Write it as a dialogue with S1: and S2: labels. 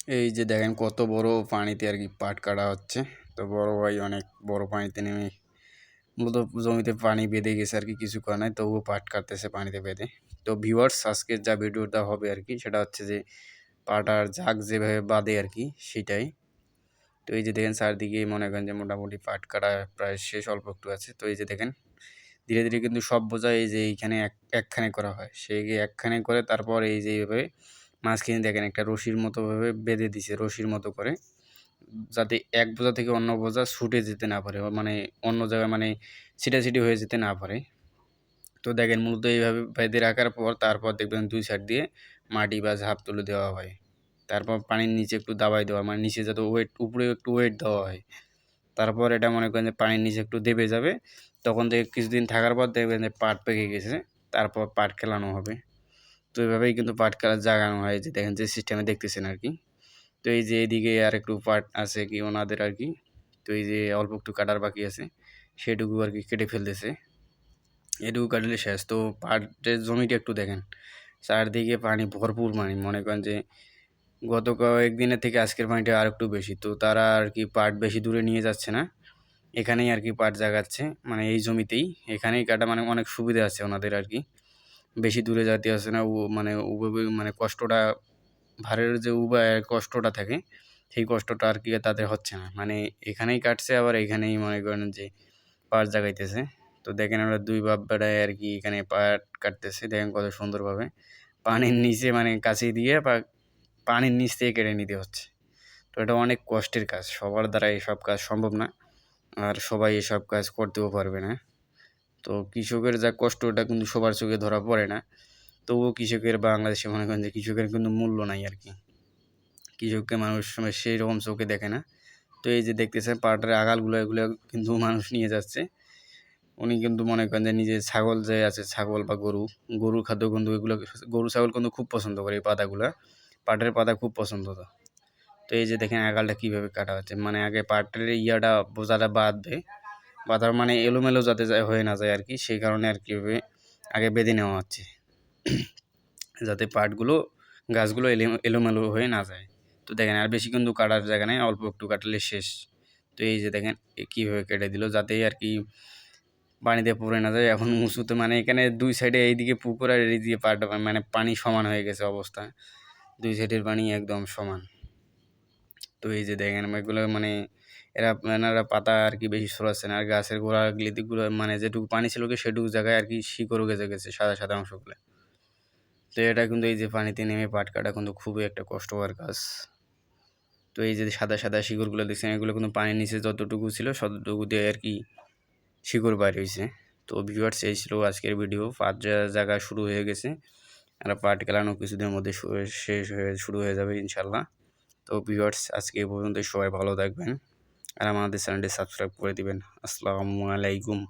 S1: এই যে দেখেন কত বড় পানিতে আর কি পাট কাটা হচ্ছে। তো বড় ভাই অনেক বড় পানিতে নেমে মূলত জমিতে পানি বেঁধে গেছে আর কি, কিছু করার নাই, তবুও পাট কাটতেছে পানিতে বেঁধে। তো ভিউয়ার্স, আজকে যা ভিডিওটা হবে আর কি সেটা হচ্ছে যে পাট আর ঝাঁক যেভাবে বাঁধে আর কি সেটাই। তো এই যে দেখেন চারদিকে মনে করেন যে মোটামুটি পাট কাটা প্রায় শেষ, অল্প একটু আছে। তো এই যে দেখেন ধীরে ধীরে কিন্তু সব বোঝা এই যে এইখানে একখানে করা হয়, সেই একখানে করে তারপর এই যে এইভাবে মাঝখানে দেখেন একটা রশির মতো ভাবে বেঁধে দিছে, রশির মতো করে, যাতে এক বোঝা থেকে অন্য বোঝা ছুটে যেতে না পারে, মানে অন্য জায়গায় মানে ছিটাছিটি হয়ে যেতে না পারে। তো দেখেন মূলত এইভাবে বেঁধে রাখার পর তারপর দেখবেন দুই সাইড দিয়ে মাটি বা ঝাঁপ তুলে দেওয়া হয়। তারপর পানির নিচে একটু দাবাই দেওয়া, মানে নিচে যাতে ওয়েট, উপরে একটু ওয়েট দেওয়া হয়। তারপর এটা মনে করেন যে পানির নিচে একটু দেবে যাবে, তখন থেকে কিছুদিন থাকার পর দেখবেন যে পাট পেকে গেছে, তারপর পাট খেলানো হবে। তো এভাবেই কিন্তু পাট খেলা জাগানো হয়, যে দেখেন যে সিস্টেমে দেখতেছেন আর কি। তো এই যে এদিকে আর একটু পাট আছে কি ওনাদের আর কি। তো এই যে অল্প একটু কাটার বাকি আছে, সেটুকু আর কি কেটে ফেলতেছে, এটুকু কাটলে শেষ। তো পাটের জমিটা একটু দেখেন, চারদিকে পানি, ভরপুর পানি, মনে করেন যে গত কয়েকদিনের থেকে আজকের পানিটা আর একটু বেশি। তো তারা আর কি পাট বেশি দূরে নিয়ে যাচ্ছে না, এখানেই আর কি পাট জাগাচ্ছে, মানে এই জমিতেই, এখানেই কাটা, মানে অনেক সুবিধা আছে ওনাদের আর কি। বেশি দূরে যেতে আসে না, ও মানে মানে কষ্টটা, ভারের যে কষ্টটা থাকে, সেই কষ্টটা আর কি তাদের হচ্ছে না, মানে এখানেই কাটছে, আবার এখানেই মনে করেন যে পাট জাগাইতেছে। তো দেখেন আমরা দুই বাপ বেড়ায় আর কি এখানে পাট কাটতেছে, দেখেন কত সুন্দরভাবে পানির নিচে, মানে কাছে দিয়ে বা পানির নিচ থেকে কেটে নিতে হচ্ছে। তো এটা অনেক কষ্টের কাজ, সবার দ্বারা এসব কাজ সম্ভব না, আর সবাই এসব কাজ করতেও পারবে না। তো কৃষকের যা কষ্ট, ওটা কিন্তু সবার চোখে ধরা পড়ে না। তবুও কৃষকের, বাংলাদেশে মনে করেন যে কৃষকের কিন্তু মূল্য নাই আর কি, কৃষককে মানুষ সেই রকম চোখে দেখে না। তো এই যে দেখতেছেন পাটের আগালগুলো, এগুলো কিন্তু মানুষ নিয়ে যাচ্ছে। উনি কিন্তু মনে করেন যে নিজের ছাগল যে আছে, ছাগল বা গরু, গরুর খাদ্য কিন্তু এগুলো, গরু ছাগল কিন্তু খুব পছন্দ করে এই পাতাগুলা, পাটের পাতা খুব পছন্দ। তো তো এই যে দেখেন আগালটা কীভাবে কাটা হচ্ছে, মানে আগে পাটের বোঝাটা বাঁধবে, বাঁধার মানে এলোমেলো যাতে হয়ে না যায় আর কি, সেই কারণে আর কি আগে বেঁধে নেওয়া হচ্ছে, যাতে পাটগুলো, গাছগুলো এলোমেলো হয়ে না যায়। তো দেখেন আর বেশি কিন্তু কাটার জায়গা নেই, অল্প একটু কাটলে শেষ। তো এই যে দেখেন কীভাবে কেটে দিল, যাতে আর কি পানিতে পড়ে না যায়। এখন উঁচুতে, মানে এখানে দুই সাইডে, এইদিকে পুকুর আর এইদিকে পাট, মানে পানি সমান হয়ে গেছে অবস্থা, দুই সাইডের পানি একদম সমান। তো এই যে দেখেন এগুলো মানে এনারা পাতা আর কি বেশি সরাচ্ছে না, আর গাছের গোড়া গুলো মানে যেটুকু পানি ছিল কি সেটুকু জায়গায় আর কি শিকড় গেছে গেছে, সাদা সাদা অংশগুলো। তো এটা কিন্তু এই যে পানিতে নেমে পাট কাটা কিন্তু খুবই একটা কষ্টকর কাজ। তো এই যে সাদা সাদা শিকড়গুলো দেখছেন, এগুলো কিন্তু পানির নিচে যতটুকু ছিল ততটুকু দিয়ে আর কি শিকড় বাইর হয়েছে। তো ভিউয়ার্স, এই ছিল আজকের ভিডিও। পাট জায়গা শুরু হয়ে গেছে, আর পাট কেলানো কিছুদিনের মধ্যে শেষ হয়ে শুরু হয়ে যাবে ইনশাল্লাহ। তো ভিউয়ার্স, আজকে এই পর্যন্ত, সবাই ভালো থাকবেন, আর আমাদের চ্যানেলটি সাবস্ক্রাইব করে দিবেন। আসসালামু আলাইকুম।